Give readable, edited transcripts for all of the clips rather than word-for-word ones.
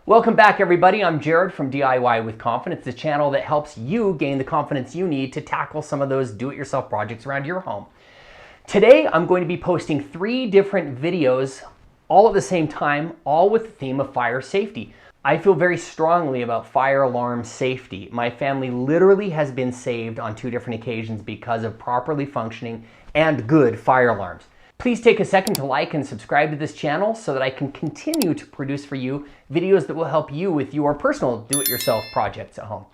Welcome back, everybody. I'm Jared from DIY with Confidence, the channel that helps you gain the confidence you need to tackle some of those do-it-yourself projects around your home. Today, I'm going to be posting 3 different videos all at the same time, all with the theme of fire safety. I feel very strongly about fire alarm safety. My family literally has been saved on 2 different occasions because of properly functioning and good fire alarms. Please take a second to like and subscribe to this channel so that I can continue to produce for you videos that will help you with your personal do-it-yourself projects at home.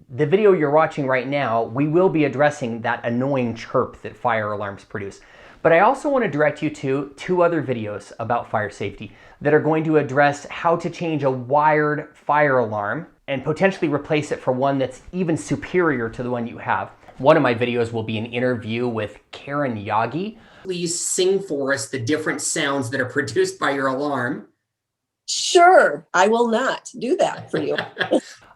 The video you're watching right now, we will be addressing that annoying chirp that fire alarms produce. But I also want to direct you to 2 other videos about fire safety that are going to address how to change a wired fire alarm and potentially replace it for one that's even superior to the one you have. One of my videos will be an interview with Karen Yagi. Please sing for us the different sounds that are produced by your alarm. Sure, I will not do that for you.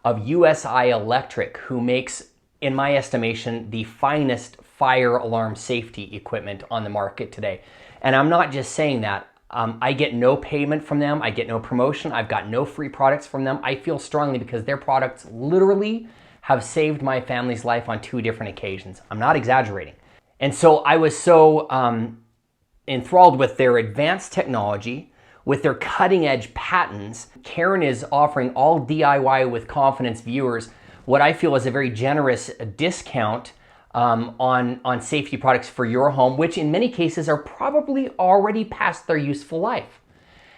Of USI Electric, who makes, in my estimation, the finest fire alarm safety equipment on the market today. And I'm not just saying that. I get no payment from them. I get no promotion. I've got no free products from them. I feel strongly because their products literally have saved my family's life on 2 different occasions. I'm not exaggerating. And so I was so enthralled with their advanced technology, with their cutting edge patents. Karen is offering all DIY with Confidence viewers what I feel is a very generous discount on safety products for your home, which in many cases are probably already past their useful life.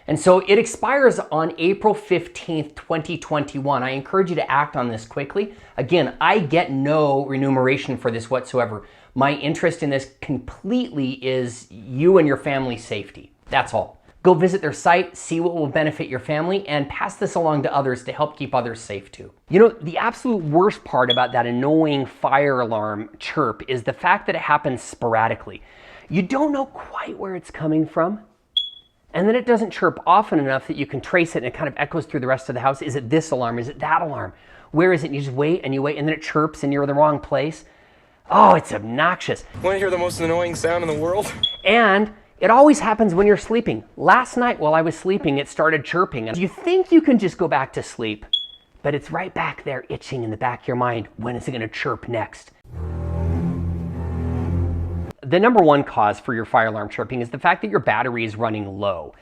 And so it expires on April 15th, 2021. I encourage you to act on this quickly. Again, I get no remuneration for this whatsoever. My interest in this completely is you and your family's safety. That's all. Go visit their site, see what will benefit your family, and pass this along to others to help keep others safe too. You know, the absolute worst part about that annoying fire alarm chirp is the fact that it happens sporadically. You don't know quite where it's coming from, and then it doesn't chirp often enough that you can trace it and it kind of echoes through the rest of the house. Is it this alarm? Is it that alarm? Where is it? And you just wait and you wait, and then it chirps and you're in the wrong place. Oh, it's obnoxious. Want to hear the most annoying sound in the world? And it always happens when you're sleeping. Last night while I was sleeping, it started chirping. And you think you can just go back to sleep, but it's right back there itching in the back of your mind. When is it going to chirp next? The number 1 cause for your fire alarm chirping is the fact that your battery is running low.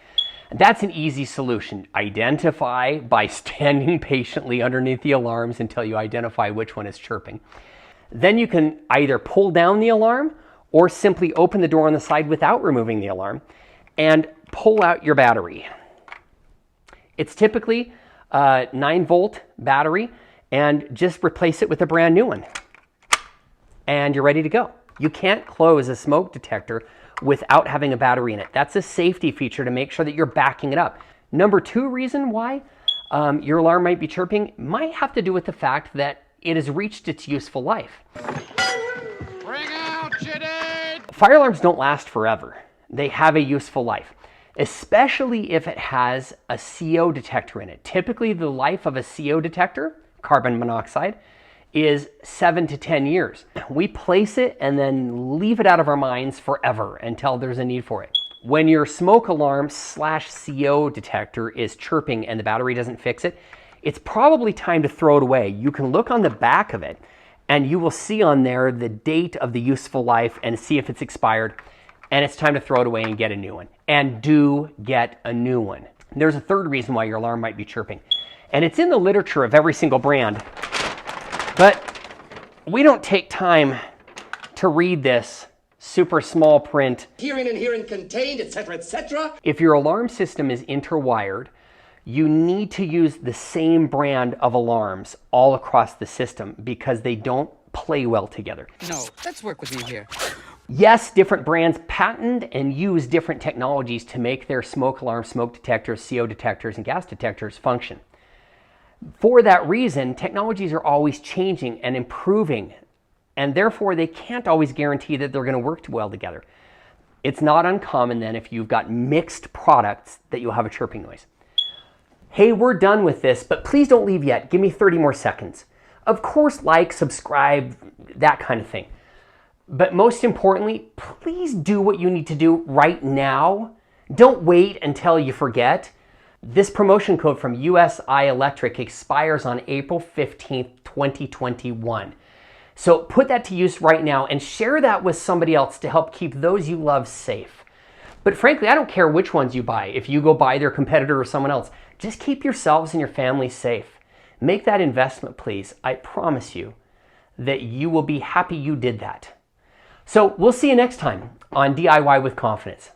That's an easy solution. Identify by standing patiently underneath the alarms until you identify which one is chirping. Then you can either pull down the alarm or simply open the door on the side without removing the alarm and pull out your battery. It's typically a 9-volt battery, and just replace it with a brand new one. And you're ready to go. You can't close a smoke detector without having a battery in it. That's a safety feature to make sure that you're backing it up. Number 2 reason why your alarm might be chirping might have to do with the fact that it has reached its useful life. Bring out Jadid! Fire alarms don't last forever. They have a useful life, especially if it has a CO detector in it. Typically, the life of a CO detector, carbon monoxide, is 7 to 10 years. We place it and then leave it out of our minds forever until there's a need for it. When your smoke alarm / CO detector is chirping and the battery doesn't fix it, it's probably time to throw it away. You can look on the back of it and you will see on there the date of the useful life and see if it's expired, and it's time to throw it away and get a new one. And do get a new one. There's a 3rd reason why your alarm might be chirping, and it's in the literature of every single brand, but we don't take time to read this super small print. Herein and herein contained, etc., etc. If your alarm system is interwired, you need to use the same brand of alarms all across the system because they don't play well together. No, let's work with me here. Yes, different brands patent and use different technologies to make their smoke alarms, smoke detectors, CO detectors, and gas detectors function. For that reason, technologies are always changing and improving, and therefore they can't always guarantee that they're going to work well together. It's not uncommon then, if you've got mixed products, that you'll have a chirping noise. Hey, we're done with this, but please don't leave yet. Give me 30 more seconds. Of course, like, subscribe, that kind of thing. But most importantly, please do what you need to do right now. Don't wait until you forget. This promotion code from USI Electric expires on April 15th, 2021. So put that to use right now and share that with somebody else to help keep those you love safe. But frankly, I don't care which ones you buy. If you go buy their competitor or someone else, just keep yourselves and your family safe. Make that investment, please. I promise you that you will be happy you did that. So we'll see you next time on DIY with Confidence.